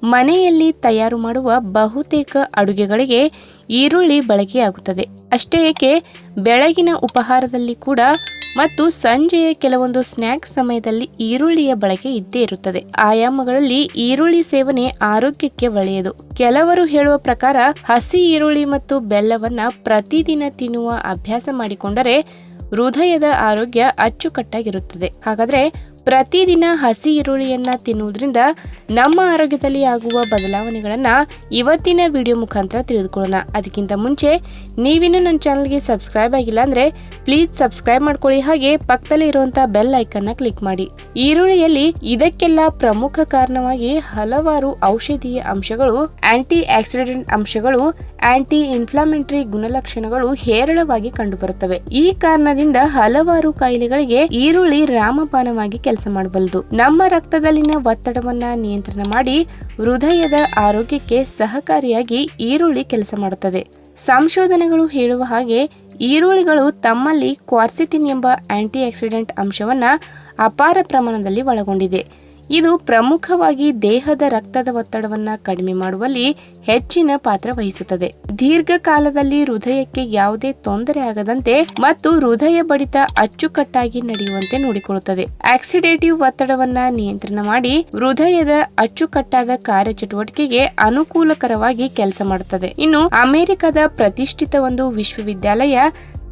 ಮನೆಯಲ್ಲಿ ತಯಾರು ಮಾಡುವ ಬಹುತೇಕ ಅಡುಗೆಗಳಿಗೆ ಈರುಳ್ಳಿ ಬಳಕೆಯಾಗುತ್ತದೆ. ಅಷ್ಟೇ ಏಕೆ ಬೆಳಗಿನ ಉಪಹಾರದಲ್ಲಿ ಕೂಡ ಮತ್ತು ಸಂಜೆಯ ಕೆಲವೊಂದು ಸ್ನ್ಯಾಕ್ಸ್ ಸಮಯದಲ್ಲಿ ಈರುಳ್ಳಿಯ ಬಳಕೆ ಇದ್ದೇ ಇರುತ್ತದೆ. ಆಯಾಮಗಳಲ್ಲಿ ಈರುಳ್ಳಿ ಸೇವನೆ ಆರೋಗ್ಯಕ್ಕೆ ಒಳ್ಳೆಯದು. ಕೆಲವರು ಹೇಳುವ ಪ್ರಕಾರ ಹಸಿ ಈರುಳ್ಳಿ ಮತ್ತು ಬೆಲ್ಲವನ್ನ ಪ್ರತಿದಿನ ತಿನ್ನುವ ಅಭ್ಯಾಸ ಮಾಡಿಕೊಂಡರೆ ಹೃದಯದ ಆರೋಗ್ಯ ಅಚ್ಚುಕಟ್ಟಾಗಿರುತ್ತದೆ. ಹಾಗಾದ್ರೆ ಪ್ರತಿದಿನ ಹಸಿ ಈರುಳ್ಳಿಯನ್ನ ತಿನ್ನುವುದರಿಂದ ನಮ್ಮ ಆರೋಗ್ಯದಲ್ಲಿ ಆಗುವ ಬದಲಾವಣೆಗಳನ್ನ ಇವತ್ತಿನ ವಿಡಿಯೋ ಮುಖಾಂತರ ತಿಳಿದುಕೊಳ್ಳೋಣ. ಅದಕ್ಕಿಂತ ಮುಂಚೆ ನೀವಿನ್ನೂ ನನ್ನ ಚಾನಲ್ಗೆ ಸಬ್ಸ್ಕ್ರೈಬ್ ಆಗಿಲ್ಲ ಅಂದ್ರೆ ಪ್ಲೀಸ್ ಸಬ್ಸ್ಕ್ರೈಬ್ ಮಾಡ್ಕೊಳ್ಳಿ, ಹಾಗೆ ಪಕ್ಕದಲ್ಲಿ ಇರುವಂತಹ ಬೆಲ್ ಐಕನ್ನ ಕ್ಲಿಕ್ ಮಾಡಿ. ಈರುಳ್ಳಿಯಲ್ಲಿ ಇದಕ್ಕೆಲ್ಲ ಪ್ರಮುಖ ಕಾರಣವಾಗಿ ಹಲವಾರು ಔಷಧೀಯ ಅಂಶಗಳು, ಆಂಟಿ ಆಕ್ಸಿಡೆಂಟ್ ಅಂಶಗಳು, ಆಂಟಿ ಇನ್ಫ್ಲಾಮೇಟರಿ ಗುಣಲಕ್ಷಣಗಳು ಹೇರಳವಾಗಿ ಕಂಡುಬರುತ್ತವೆ. ಈ ಕಾರಣದಿಂದ ಹಲವಾರು ಕಾಯಿಲೆಗಳಿಗೆ ಈರುಳ್ಳಿ ರಾಮಬಾಣವಾಗಿ ಕೆಲಸ ಮಾಡಬಲ್ಲದು. ನಮ್ಮ ರಕ್ತದಲ್ಲಿನ ಒತ್ತಡವನ್ನ ನಿಯಂತ್ರಣ ಮಾಡಿ ಹೃದಯದ ಆರೋಗ್ಯಕ್ಕೆ ಸಹಕಾರಿಯಾಗಿ ಈರುಳ್ಳಿ ಕೆಲಸ ಮಾಡುತ್ತದೆ. ಸಂಶೋಧನೆಗಳು ಹೇಳುವ ಹಾಗೆ ಈರುಳ್ಳಿಗಳು ತಮ್ಮಲ್ಲಿ ಕ್ವಾರ್ಸಿಟಿನ್ ಎಂಬ ಆಂಟಿ ಆಕ್ಸಿಡೆಂಟ್ ಅಂಶವನ್ನ ಅಪಾರ ಪ್ರಮಾಣದಲ್ಲಿ ಒಳಗೊಂಡಿದೆ. ಇದು ಪ್ರಮುಖವಾಗಿ ದೇಹದ ರಕ್ತದ ಒತ್ತಡವನ್ನ ಕಡಿಮೆ ಮಾಡುವಲ್ಲಿ ಹೆಚ್ಚಿನ ಪಾತ್ರ ವಹಿಸುತ್ತದೆ. ದೀರ್ಘಕಾಲದಲ್ಲಿ ಹೃದಯಕ್ಕೆ ಯಾವುದೇ ತೊಂದರೆ ಆಗದಂತೆ ಮತ್ತು ಹೃದಯ ಬಡಿತ ಅಚ್ಚುಕಟ್ಟಾಗಿ ನಡೆಯುವಂತೆ ನೋಡಿಕೊಳ್ಳುತ್ತದೆ. ಆಕ್ಸಿಡೇಟಿವ್ ಒತ್ತಡವನ್ನ ನಿಯಂತ್ರಣ ಮಾಡಿ ಹೃದಯದ ಅಚ್ಚುಕಟ್ಟಾದ ಕಾರ್ಯಚಟುವಟಿಕೆಗೆ ಅನುಕೂಲಕರವಾಗಿ ಕೆಲಸ ಮಾಡುತ್ತದೆ. ಇನ್ನು ಅಮೆರಿಕದ ಪ್ರತಿಷ್ಠಿತ ಒಂದು ವಿಶ್ವವಿದ್ಯಾಲಯ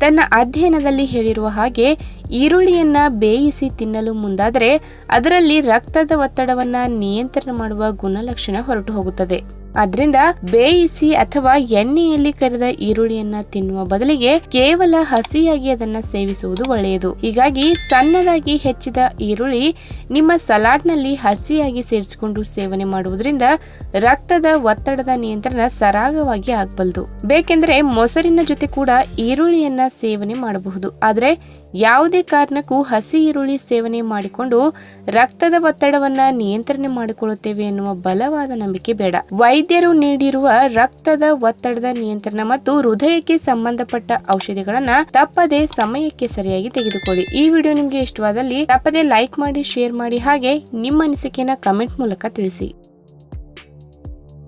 ತನ್ನ ಅಧ್ಯಯನದಲ್ಲಿ ಹೇಳಿರುವ ಹಾಗೆ ಈರುಳ್ಳಿಯನ್ನ ಬೇಯಿಸಿ ತಿನ್ನಲು ಮುಂದಾದರೆ ಅದರಲ್ಲಿ ರಕ್ತದ ಒತ್ತಡವನ್ನ ನಿಯಂತ್ರಣ ಮಾಡುವ ಗುಣಲಕ್ಷಣ ಹೊರಟು ಹೋಗುತ್ತದೆ. ಆದ್ರಿಂದ ಬೇಯಿಸಿ ಅಥವಾ ಎಣ್ಣೆಯಲ್ಲಿ ಕರಿದ ಈರುಳ್ಳಿಯನ್ನ ತಿನ್ನುವ ಬದಲಿಗೆ ಕೇವಲ ಹಸಿಯಾಗಿ ಅದನ್ನ ಸೇವಿಸುವುದು ಒಳ್ಳೆಯದು. ಹೀಗಾಗಿ ಸಣ್ಣದಾಗಿ ಹೆಚ್ಚಿದ ಈರುಳ್ಳಿ ನಿಮ್ಮ ಸಲಾಡ್ ನಲ್ಲಿ ಹಸಿಯಾಗಿ ಸೇರಿಸಿಕೊಂಡು ಸೇವನೆ ಮಾಡುವುದರಿಂದ ರಕ್ತದ ಒತ್ತಡದ ನಿಯಂತ್ರಣ ಸರಾಗವಾಗಿ ಆಗಬಲ್ಲದು. ಬೇಕೆಂದ್ರೆ ಮೊಸರಿನ ಜೊತೆ ಕೂಡ ಈರುಳ್ಳಿಯನ್ನ ಸೇವನೆ ಮಾಡಬಹುದು. ಆದ್ರೆ ಯಾವುದೇ ಕಾರಣಕ್ಕೂ ಹಸಿ ಈರುಳ್ಳಿ ಸೇವನೆ ಮಾಡಿಕೊಂಡು ರಕ್ತದ ಒತ್ತಡವನ್ನ ನಿಯಂತ್ರಣೆ ಮಾಡಿಕೊಳ್ಳುತ್ತೇವೆ ಎನ್ನುವ ಬಲವಾದ ನಂಬಿಕೆ ಬೇಡ. ವೈದ್ಯರು ನೀಡಿರುವ ರಕ್ತದ ಒತ್ತಡದ ನಿಯಂತ್ರಣ ಮತ್ತು ಹೃದಯಕ್ಕೆ ಸಂಬಂಧಪಟ್ಟ ಔಷಧಿಗಳನ್ನ ತಪ್ಪದೆ ಸಮಯಕ್ಕೆ ಸರಿಯಾಗಿ ತೆಗೆದುಕೊಳ್ಳಿ. ಈ ವಿಡಿಯೋ ನಿಮ್ಗೆ ಇಷ್ಟವಾದಲ್ಲಿ ತಪ್ಪದೆ ಲೈಕ್ ಮಾಡಿ, ಶೇರ್ ಮಾಡಿ, ಹಾಗೆ ನಿಮ್ಮ ಅನಿಸಿಕೆಯನ್ನ ಕಮೆಂಟ್ ಮೂಲಕ ತಿಳಿಸಿ.